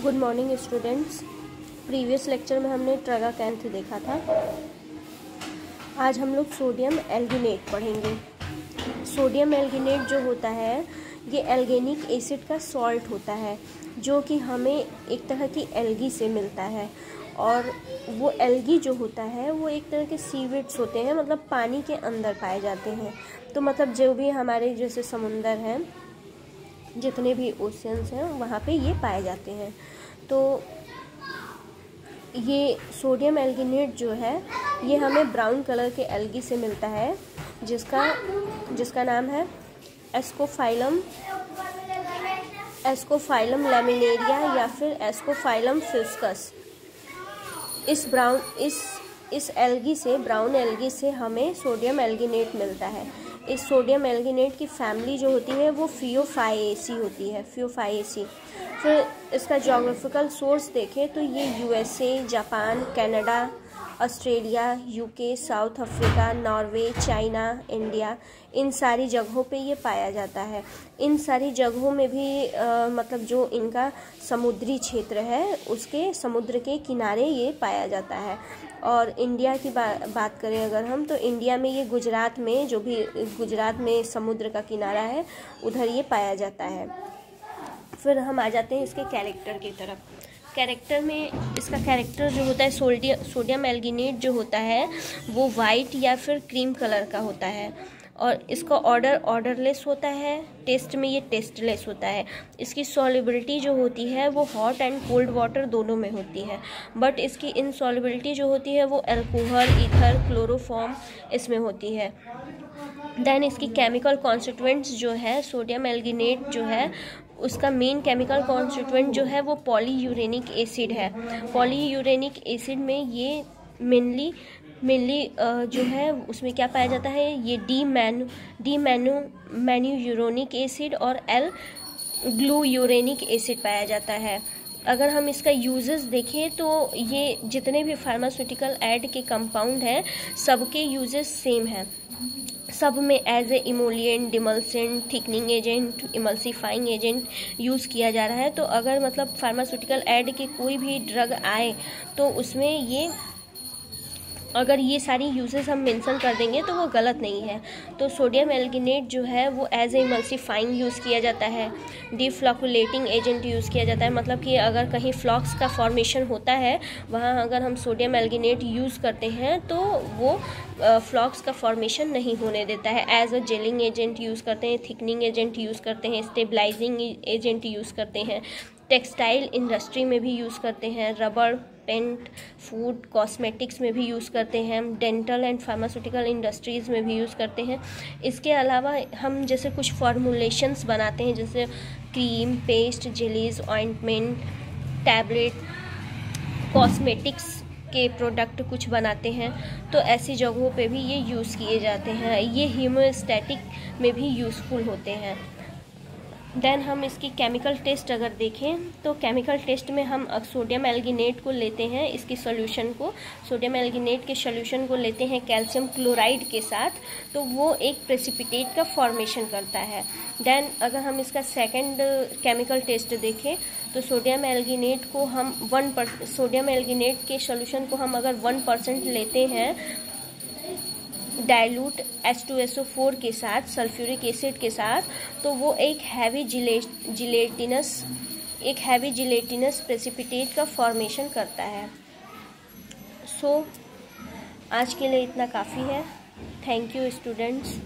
Good morning students. Previous lecture में हमने ट्रागाकैंथ देखा था। आज हम लोग सोडियम एल्गिनेट पढ़ेंगे। सोडियम एल्गिनेट जो होता है ये एल्गेनिक एसिड का सॉल्ट होता है जो कि हमें एक तरह की एल्गी से मिलता है। और वो एल्गी जो होता है वो एक तरह के सीविड्स होते हैं, मतलब पानी के अंदर पाए जाते हैं। तो मतलब जो भी हमारे जैसे समुंदर हैं, जितने भी ओशियंस हैं वहाँ पे ये पाए जाते हैं। तो ये सोडियम एल्गिनेट जो है ये हमें ब्राउन कलर के एल्गी से मिलता है जिसका नाम है एस्कोफाइलम लैमिनेरिया या फिर एस्कोफाइलम फिस्कस। इस एल्गी से, ब्राउन एल्गी से हमें सोडियम एल्गिनेट मिलता है। इस सोडियम एल्गिनेट की फैमिली जो होती है वो फियोफाइएसी होती है, फियोफाइएसी। फिर इसका ज्योग्राफिकल सोर्स देखें तो ये USA, Japan, Canada, Australia, UK, South Africa, Norway, China, India, इन सारी जगहों पे ये पाया जाता है। इन सारी जगहों में भी मतलब जो इनका समुद्री क्षेत्र है उसके समुद्र के किनारे ये पाया जाता है। और इंडिया की बात करें अगर हम, तो इंडिया में ये गुजरात में, जो भी गुजरात में समुद्र का किनारा है उधर ये पाया जाता है। फिर हम आ जाते हैं इसके कैरेक्टर की तरफ। कैरेक्टर में इसका कैरेक्टर जो होता है, सोडियम एल्गिनेट जो होता है वो वाइट या फिर क्रीम कलर का होता है। और इसका ऑर्डरलेस होता है। टेस्ट में ये टेस्टलेस होता है। इसकी सॉल्युबिलिटी जो होती है वो हॉट एंड कोल्ड वाटर दोनों में होती है। बट इसकी इनसॉल्युबिलिटी जो होती है वो अल्कोहल, ईथर, क्लोरोफॉर्म इसमें होती है। देन इसकी केमिकल कॉन्स्टिट्यूएंट्स जो है, सोडियम एल्गिनेट जो है उसका मेन केमिकल कॉन्स्टिट्यूएंट जो है वो पॉलीयूरेनिक एसिड है। पॉलीयूरेनिक एसिड में ये मेनली जो है उसमें क्या पाया जाता है, ये डी मैन्यूयूरोनिक एसिड और एल ग्लूयूरेनिक एसिड पाया जाता है। अगर हम इसका यूजेस देखें तो ये जितने भी फार्मास्यूटिकल ऐड के कंपाउंड हैं सबके यूजेस सेम हैं। सब में as a emollient, demulcent, thickening agent, emulsifying agent use किया जा रहा है। तो अगर मतलब फार्मास्यूटिकल ऐड के कोई भी ड्रग आए तो उसमें ये अगर ये सारी यूजेस हम मेंशन कर देंगे तो वो गलत नहीं है। तो सोडियम एल्गिनेट जो है वो एज ए इमल्सीफाइंग यूज़ किया जाता है, डिफ्लॉकुलेटिंग एजेंट यूज़ किया जाता है। मतलब कि अगर कहीं फ्लॉक्स का फॉर्मेशन होता है वहाँ अगर हम सोडियम एल्गिनेट यूज़ करते हैं तो वो फ्लॉक्स का फॉर्मेशन नहीं होने देता है। As a gelling agent use करते हैं, थिकनिंग एजेंट यूज़ करते हैं, स्टेबलाइजिंग एजेंट यूज़ करते हैं, टेक्सटाइल इंडस्ट्री में भी यूज़ करते हैं, रबर, पेंट, फूड, कॉस्मेटिक्स में भी यूज़ करते हैं, डेंटल एंड फार्मास्यूटिकल इंडस्ट्रीज़ में भी यूज़ करते हैं। इसके अलावा हम जैसे कुछ फॉर्मुलेशंस बनाते हैं, जैसे cream, paste, jellies, ointment, tablet, cosmetics के प्रोडक्ट कुछ बनाते हैं, तो ऐसी जगहों पे भी ये यूज़ किए जाते हैं। ये हीमोस्टैटिक में भी यूज़फुल होते हैं। देन हम इसकी केमिकल टेस्ट अगर देखें तो केमिकल टेस्ट में हम सोडियम एल्गिनेट को लेते हैं, इसकी सॉल्यूशन को, सोडियम एल्गिनेट के सॉल्यूशन को लेते हैं कैल्शियम क्लोराइड के साथ, तो वो एक प्रेसिपिटेट का फॉर्मेशन करता है। देन अगर हम इसका सेकंड केमिकल टेस्ट देखें तो सोडियम एल्गिनेट के सॉल्यूशन को हम अगर 1% लेते हैं डाइल्यूट H2SO4 के साथ, सल्फ्यूरिक एसिड के साथ, तो वो एक हैवी जिलेटिनस प्रेसिपिटेट का फॉर्मेशन करता है। सो आज के लिए इतना काफ़ी है। Thank you students.